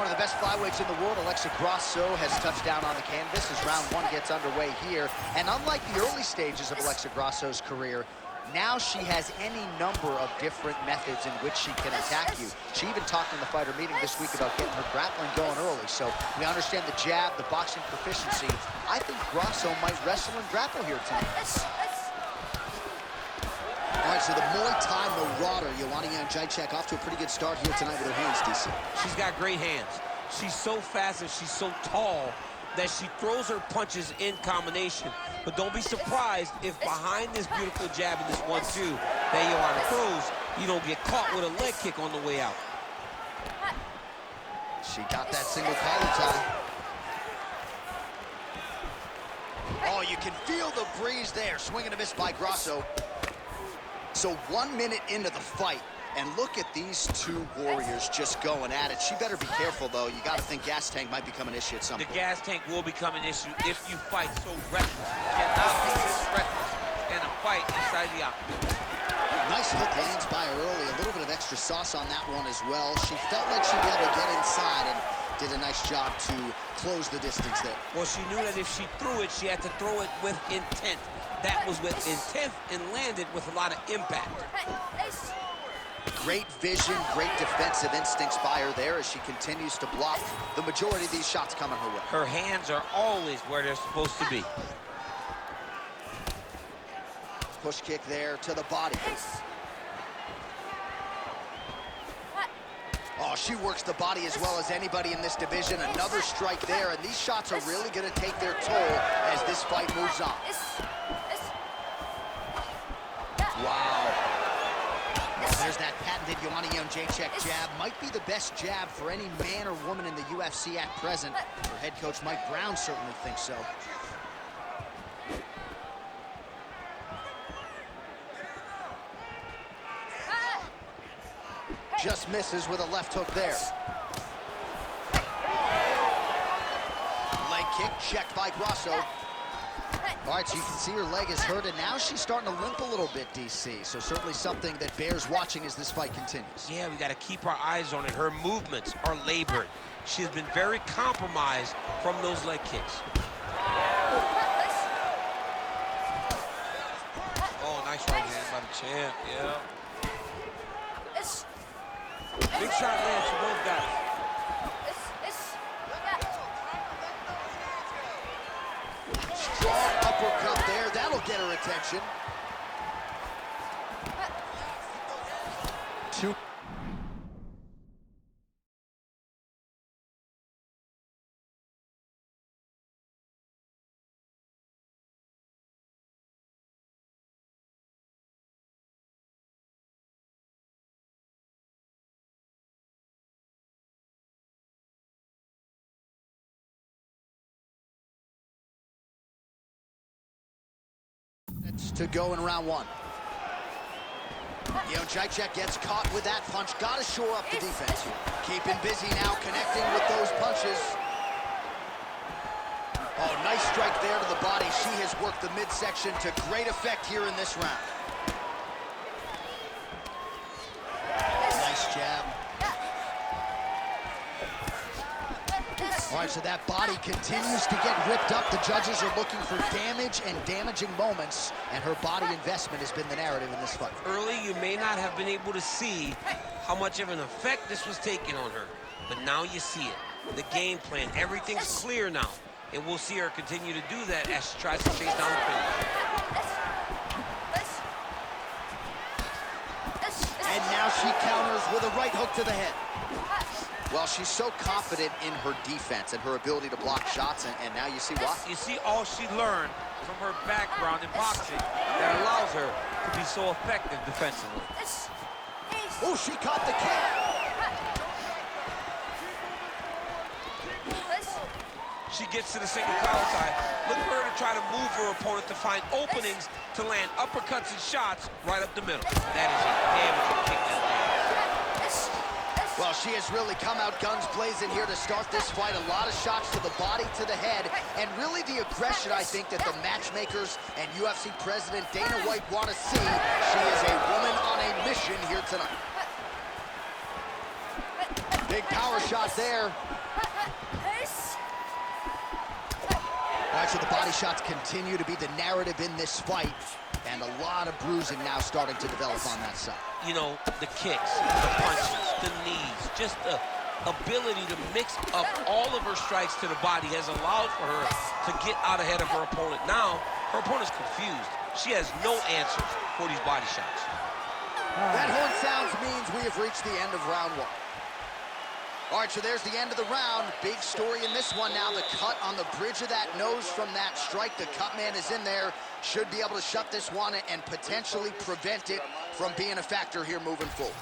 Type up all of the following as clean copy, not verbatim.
of the best flyweights in the world, Alexa Grasso, has touched down on the canvas as round one gets underway here. And unlike the early stages of Alexa Grasso's career, now she has any number of different methods in which she can attack you. She even talked in the fighter meeting this week about getting her grappling going early. So we understand the jab, the boxing proficiency. I think Grasso might wrestle and grapple here tonight. All right, so the Muay Thai marauder, Joanna Jędrzejczyk, off to a pretty good start here tonight with her hands, DC. She's got great hands. She's so fast and she's so tall that she throws her punches in combination. But don't be surprised if behind this beautiful jab and this 1-2 that Joanna throws, you don't get caught with a leg kick on the way out. She got that single collar tie. Oh, you can feel the breeze there. Swing and a miss by Grasso. So 1 minute into the fight, and look at these two warriors just going at it. She better be careful, though. You got to think gas tank might become an issue at some point. The gas tank will become an issue if you fight so reckless. You cannot be this reckless in a fight inside the octagon. Nice hook lands by her early. A little bit of extra sauce on that one as well. She felt like she'd be able to get inside and did a nice job to close the distance there. Well, she knew that if she threw it, she had to throw it with intent. That was with intent and landed with a lot of impact. Great vision, great defensive instincts by her there as she continues to block the majority of these shots coming her way. Her hands are always where they're supposed to be. Push kick there to the body. Oh, she works the body as well as anybody in this division. Another strike there, and these shots are really going to take their toll as this fight moves on. Wow. Well, there's that patented Joanna Jędrzejczyk jab. Might be the best jab for any man or woman in the UFC at present. Her head coach Mike Brown certainly thinks so. Just misses with a left hook there. Leg kick checked by Grasso. All right, so you can see her leg is hurt, and now she's starting to limp a little bit, DC. So certainly something that bears watching as this fight continues. Yeah, we got to keep our eyes on it. Her movements are labored. She has been very compromised from those leg kicks. Oh, nice right hand by the champ, yeah. Big shot lands for both guys. Strong uppercut there. That'll get her attention. Two. To go in round one. Jędrzejczyk gets caught with that punch. Got to shore up the defense. Keeping busy now, connecting with those punches. Oh, nice strike there to the body. She has worked the midsection to great effect here in this round. Nice jab. All right, so that body continues to get ripped up. The judges are looking for damage and damaging moments, and her body investment has been the narrative in this fight. Early, you may not have been able to see how much of an effect this was taking on her, but now you see it. The game plan, everything's clear now, and we'll see her continue to do that as she tries to chase down the finish. And now she counters with a right hook to the head. Well, she's so confident in her defense and her ability to block shots, and now you see why. You see all she learned from her background in boxing that allows her to be so effective defensively. Oh, she caught the kick. She gets to the single collar tie. Look for her to try to move her opponent to find openings to land uppercuts and shots right up the middle. That is a damaging kick. Well, she has really come out guns blazing here to start this fight. A lot of shots to the body, to the head, and really the aggression, I think, that the matchmakers and UFC president Dana White want to see. She is a woman on a mission here tonight. Big power shot there. right, so the body shots continue to be the narrative in this fight, and a lot of bruising now starting to develop on that side. You know, the kicks, the punches, the knees, just the ability to mix up all of her strikes to the body has allowed for her to get out ahead of her opponent. Now, her opponent's confused. She has no answers for these body shots. That horn sounds means we have reached the end of round one. All right, so there's the end of the round. Big story in this one now. The cut on the bridge of that nose from that strike. The cut man is in there. Should be able to shut this one and potentially prevent it from being a factor here moving forward.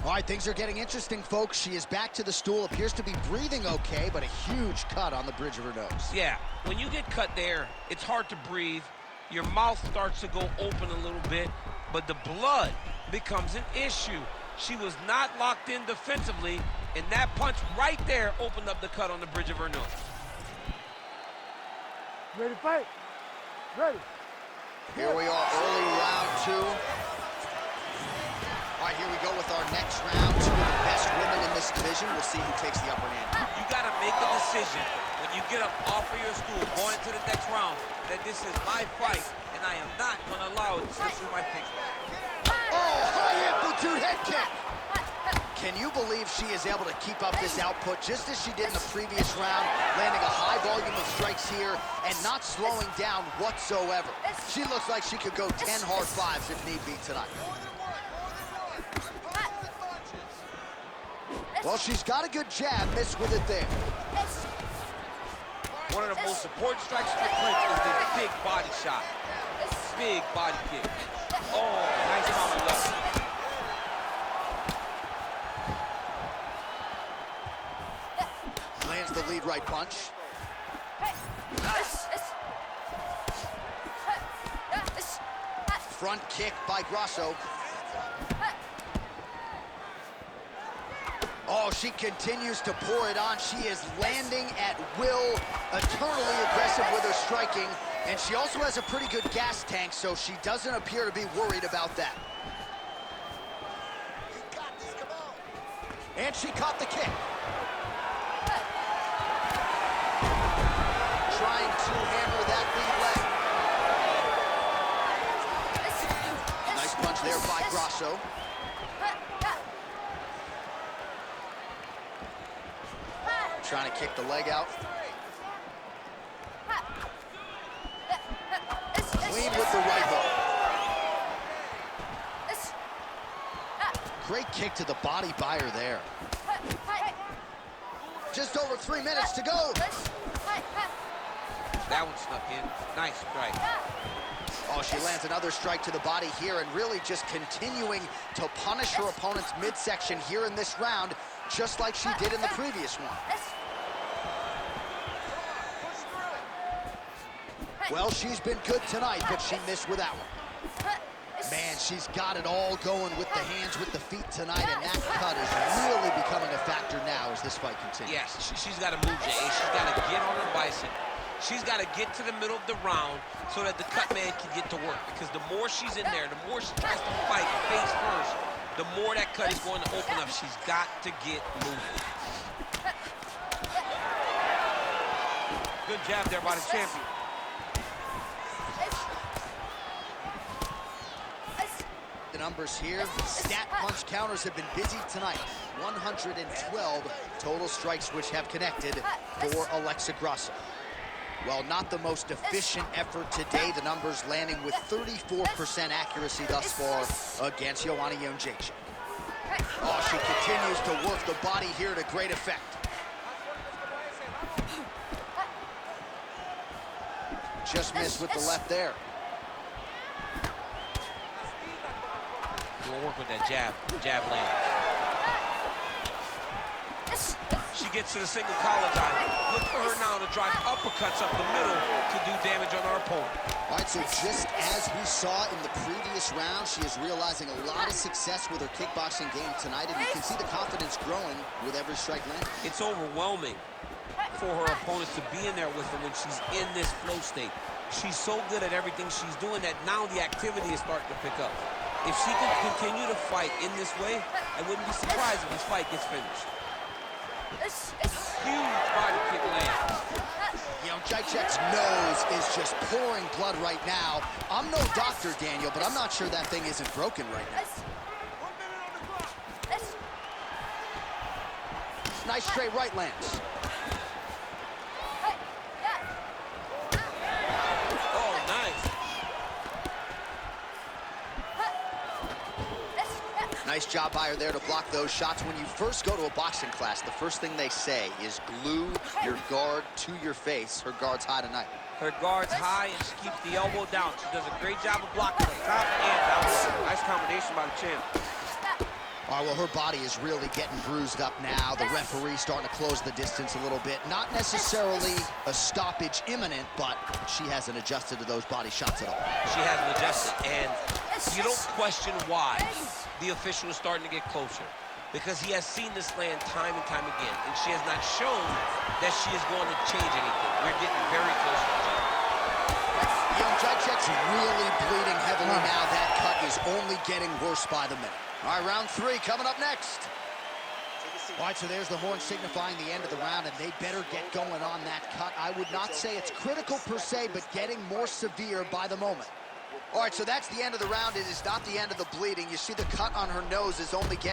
All right, things are getting interesting, folks. She is back to the stool. Appears to be breathing okay, but a huge cut on the bridge of her nose. Yeah, when you get cut there, it's hard to breathe. Your mouth starts to go open a little bit, but the blood becomes an issue. She was not locked in defensively, and that punch right there opened up the cut on the bridge of her nose. Ready to fight? Ready. Here we are, early round two. All right, here we go with our next round. Two of the best women in this division. We'll see who takes the upper hand. You got to make a decision when you get up off of your stool, going into the next round, that this is my fight, and I am not going to allow it to slip through my fingers. Oh, high amplitude head kick. Can you believe she is able to keep up this output just as she did in the previous round, landing a high volume of strikes here and not slowing down whatsoever? She looks like she could go 10 hard fives if need be tonight. Well, she's got a good jab, missed with it there. One of the most important strikes for Clinch is this big body shot. Big body kick. Oh, nice power left. Lands the lead right punch. Front kick by Grasso. Oh, she continues to pour it on. She is landing at will, eternally aggressive with her striking, and she also has a pretty good gas tank, so she doesn't appear to be worried about that. And she caught the kick. Trying to hammer that lead leg. Nice punch there by Grasso. Trying to kick the leg out. Clean with the right hook. Great kick to the body by her there. Just over 3 minutes to go. That one snuck in. Nice strike. Oh, she lands another strike to the body here and really just continuing to punish her opponent's midsection here in this round, just like she did in the previous one. Well, she's been good tonight, but she missed with that one. Man, she's got it all going with the hands, with the feet tonight, and that cut is really becoming a factor now as this fight continues. Yes, she's got to move, Jay. She's got to get on her bicycle. She's got to get to the middle of the round so that the cut man can get to work, because the more she's in there, the more she tries to fight face first, the more that cut is going to open up. She's got to get moving. Good jab there by the champion. The numbers here, stat punch counters have been busy tonight. 112 total strikes which have connected for Alexa Grasso. Well, not the most efficient effort today. The numbers landing with 34% accuracy thus far against Joanna Jędrzejczyk. Oh, she continues to work the body here to great effect. Just missed with the left there. We'll work with that jab. Jab lands. She gets to the single collar tie. Look for her now to drive uppercuts up the middle to do damage on our opponent. All right, so just as we saw in the previous round, she is realizing a lot of success with her kickboxing game tonight, and you can see the confidence growing with every strike landed. It's overwhelming for her opponents to be in there with her when she's in this flow state. She's so good at everything she's doing that now the activity is starting to pick up. If she can continue to fight in this way, I wouldn't be surprised if this fight gets finished. Huge body kick land. Jędrzejczyk Jacek's nose is just pouring blood right now. I'm no doctor, Daniel, but I'm not sure that thing isn't broken right now. Nice straight right lands. Oh, nice. Nice job by her there to block those shots. When you first go to a boxing class, the first thing they say is glue your guard to your face. Her guard's high tonight. Her guard's high, and she keeps the elbow down. She does a great job of blocking the top and down. Nice combination by the champ. All right, well, her body is really getting bruised up now. The referee starting to close the distance a little bit. Not necessarily a stoppage imminent, but she hasn't adjusted to those body shots at all. She hasn't adjusted, and you don't question why the official is starting to get closer, because he has seen this land time and time again, and she has not shown that she is going to change anything. We're getting very close to each other. Jacek's really bleeding heavily now. That cut is only getting worse by the minute. All right, round 3 coming up next. All right, so there's the horn signifying the end of the round, and they better get going on that cut. I would not say it's critical per se, but getting more severe by the moment. All right, so that's the end of the round. It is not the end of the bleeding. You see the cut on her nose is only getting...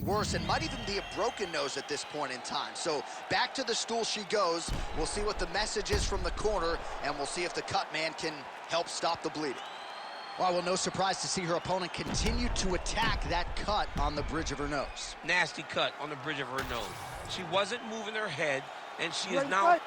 worse, and might even be a broken nose at this point in time. So back to the stool she goes. We'll see what the message is from the corner, and we'll see if the cut man can help stop the bleeding. Well, no surprise to see her opponent continue to attack that cut on the bridge of her nose. Nasty cut on the bridge of her nose. She wasn't moving her head, and she is now...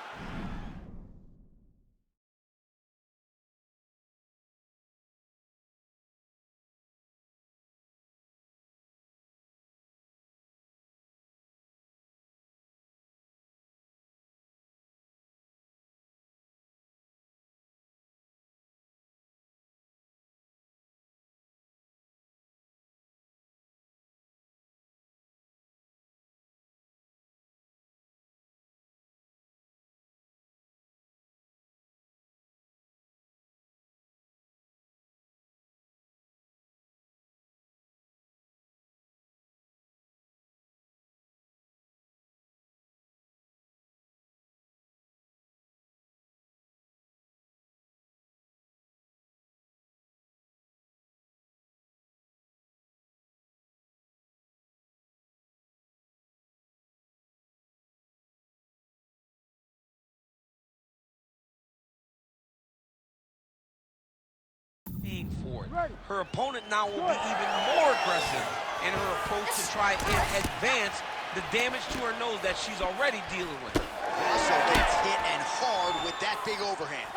Forward. Her opponent now will be even more aggressive in her approach to try and advance the damage to her nose that she's already dealing with. Also gets hit and hard with that big overhand.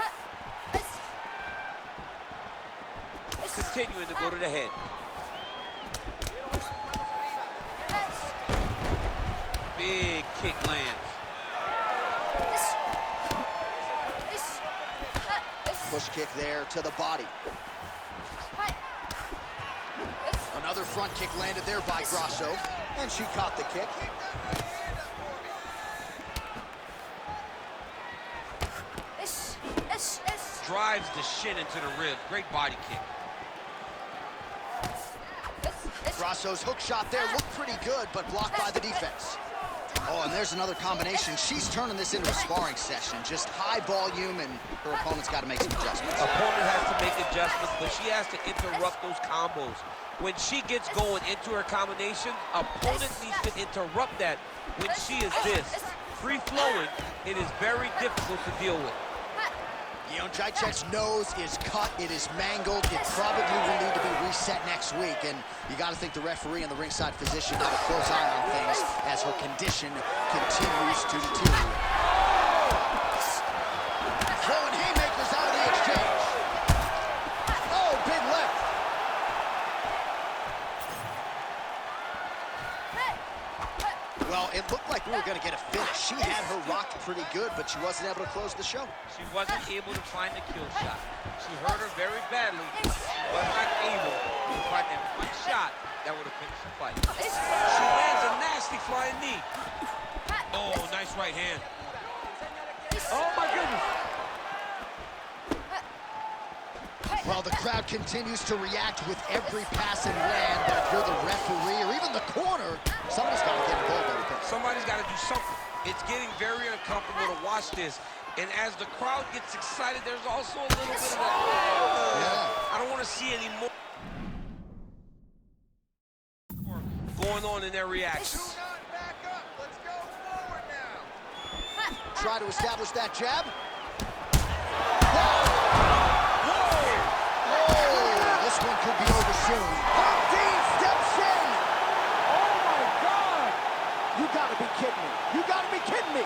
Continuing to go to the head. Big kick lands. push kick there to the body. Another front kick landed there by Grasso, and she caught the kick. Drives the shin into the rib. Great body kick. Grasso's hook shot there looked pretty good, but blocked by the defense. Oh, and there's another combination. She's turning this into a sparring session. Just high volume, and her opponent's got to make some adjustments. Opponent has to make adjustments, but she has to interrupt those combos. When she gets going into her combination, opponent needs to interrupt that. When she is this, free-flowing, it is very difficult to deal with. Jacek's nose is cut, it is mangled, it probably will need to be reset next week, and you got to think the referee and the ringside physician have a close eye on things as her condition continues to deteriorate. Throwing haymakers out of the exchange. Oh, big left. Well, it looked like we were going to get a finish. She had her rocked pretty good, but she wasn't able to close the show. She wasn't able to find the kill shot. She hurt her very badly. She was not able to find that one shot that would have finished the fight. She lands a nasty flying knee. Oh, nice right hand. Oh, my goodness. Well, the crowd continues to react with every pass and land, but if you're the referee or even the corner, somebody's got to get involved, I think. Somebody's got to do something. It's getting very uncomfortable to watch this. And as the crowd gets excited, there's also a little bit of that. I don't want to see any more going on in their reactions. Do not back up. Let's go forward now. Try to establish that jab. This one could be over soon. Dean steps in. Oh, my God. You gotta be kidding me. You gotta be kidding me.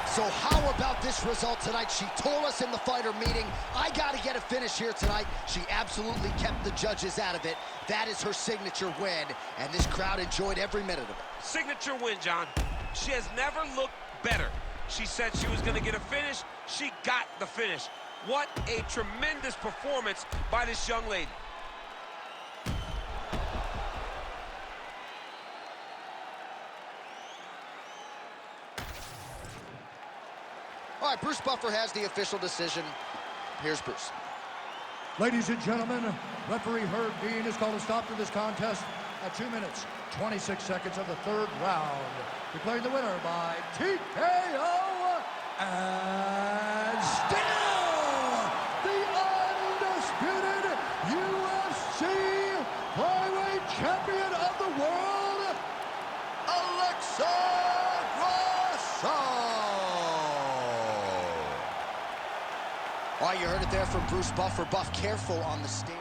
So how about this result tonight? She told us in the fighter meeting, I gotta get a finish here tonight. She absolutely kept the judges out of it. That is her signature win, and this crowd enjoyed every minute of it. Signature win, John. She has never looked better. She said she was going to get a finish. She got the finish. What a tremendous performance by this young lady. All right, Bruce Buffer has the official decision. Here's Bruce. Ladies and gentlemen, referee Herb Dean has called a stop to this contest at 2 minutes, 26 seconds of the third round, declaring the winner by TKO, and still the undisputed UFC flyweight champion of the world, Alexa Grasso. All right, you heard it there from Bruce Buffer. Buff, careful on the stand.